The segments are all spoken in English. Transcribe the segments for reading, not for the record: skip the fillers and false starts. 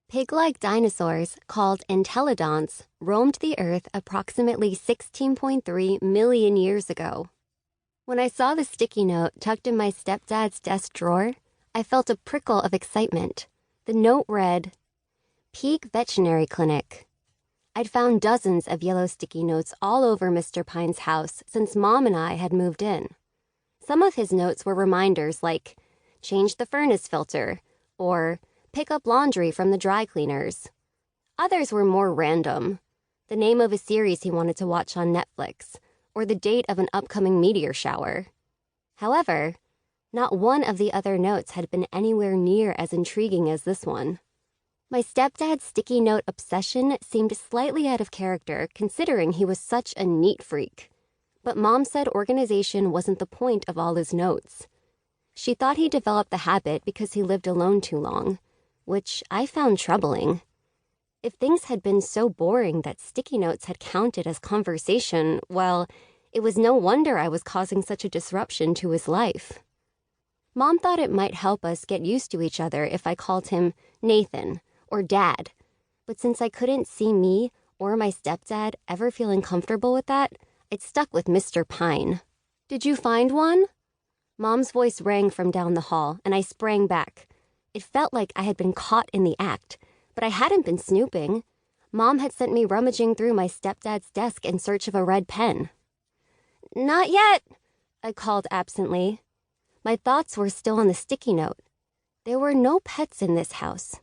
Pig-like dinosaurs, called entelodonts, roamed the Earth approximately 16.3 million years ago. When I saw the sticky note tucked in my stepdad's desk drawer, I felt a prickle of excitement. The note read, Pig Veterinary Clinic. I'd found dozens of yellow sticky notes all over Mr. Pine's house since Mom and I had moved in. Some of his notes were reminders like, change the furnace filter, or pick up laundry from the dry cleaners. Others were more random. The name of a series he wanted to watch on Netflix, or the date of an upcoming meteor shower. However, not one of the other notes had been anywhere near as intriguing as this one. My stepdad's sticky note obsession seemed slightly out of character considering he was such a neat freak. But Mom said organization wasn't the point of all his notes. She thought he developed the habit because he lived alone too long, which I found troubling. If things had been so boring that sticky notes had counted as conversation, well, it was no wonder I was causing such a disruption to his life. Mom thought it might help us get used to each other if I called him Nathan or Dad, but since I couldn't see me or my stepdad ever feeling comfortable with that, it stuck with Mr. Pine. Did you find one? Mom's voice rang from down the hall, and I sprang back. It felt like I had been caught in the act, but I hadn't been snooping. Mom had sent me rummaging through my stepdad's desk in search of a red pen. Not yet, I called absently. My thoughts were still on the sticky note. There were no pets in this house,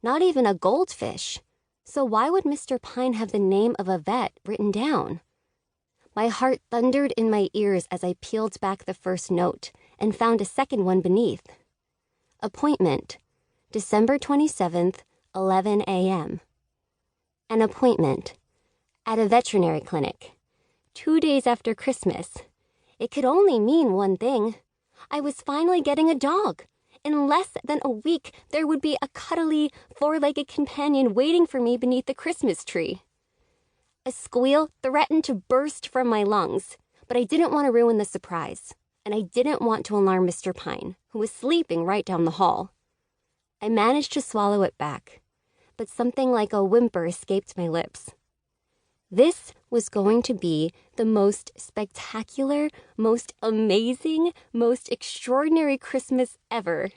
not even a goldfish. So why would Mr. Pine have the name of a vet written down? My heart thundered in my ears as I peeled back the first note and found a second one beneath. Appointment, December 27th, 11 a.m. An appointment at a veterinary clinic, 2 days after Christmas. It could only mean one thing. I was finally getting a dog. In less than a week, there would be a cuddly, four-legged companion waiting for me beneath the Christmas tree. A squeal threatened to burst from my lungs, but I didn't want to ruin the surprise, and I didn't want to alarm Mr. Pine, who was sleeping right down the hall. I managed to swallow it back, but something like a whimper escaped my lips. This was going to be the most spectacular, most amazing, most extraordinary Christmas ever.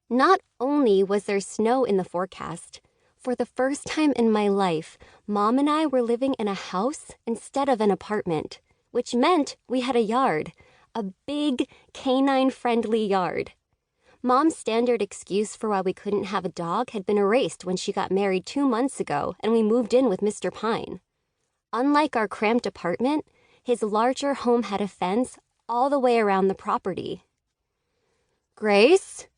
Not only was there snow in the forecast, for the first time in my life, Mom and I were living in a house instead of an apartment, which meant we had a yard, a big, canine-friendly yard. Mom's standard excuse for why we couldn't have a dog had been erased when she got married 2 months ago and we moved in with Mr. Pine. Unlike our cramped apartment, his larger home had a fence all the way around the property. Grace?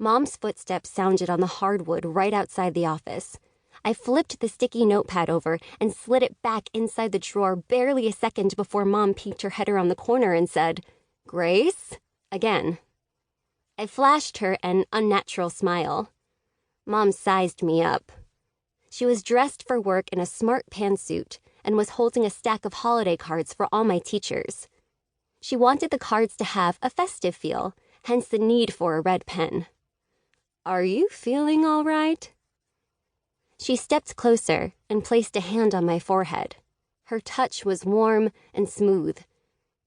Mom's footsteps sounded on the hardwood right outside the office. I flipped the sticky notepad over and slid it back inside the drawer barely a second before Mom peeked her head around the corner and said, Grace? Again. I flashed her an unnatural smile. Mom sized me up. She was dressed for work in a smart pantsuit and was holding a stack of holiday cards for all my teachers. She wanted the cards to have a festive feel, hence the need for a red pen. Are you feeling all right? She stepped closer and placed a hand on my forehead. Her touch was warm and smooth.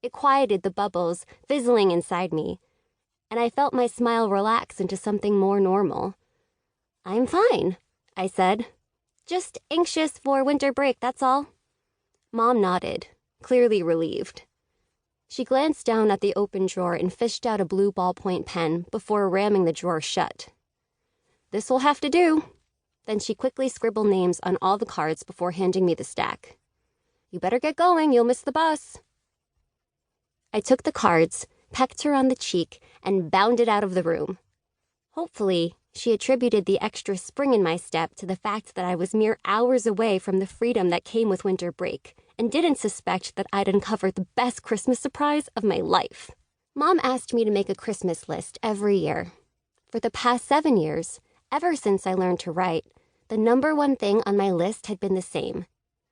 It quieted the bubbles fizzling inside me, and I felt my smile relax into something more normal. I'm fine, I said. Just anxious for winter break, that's all. Mom nodded, clearly relieved. She glanced down at the open drawer and fished out a blue ballpoint pen before ramming the drawer shut. This'll have to do. Then she quickly scribbled names on all the cards before handing me the stack. You better get going, you'll miss the bus. I took the cards, pecked her on the cheek, and bounded out of the room. Hopefully, she attributed the extra spring in my step to the fact that I was mere hours away from the freedom that came with winter break, and didn't suspect that I'd uncovered the best Christmas surprise of my life. Mom asked me to make a Christmas list every year. For the past 7 years, ever since I learned to write, the number one thing on my list had been the same,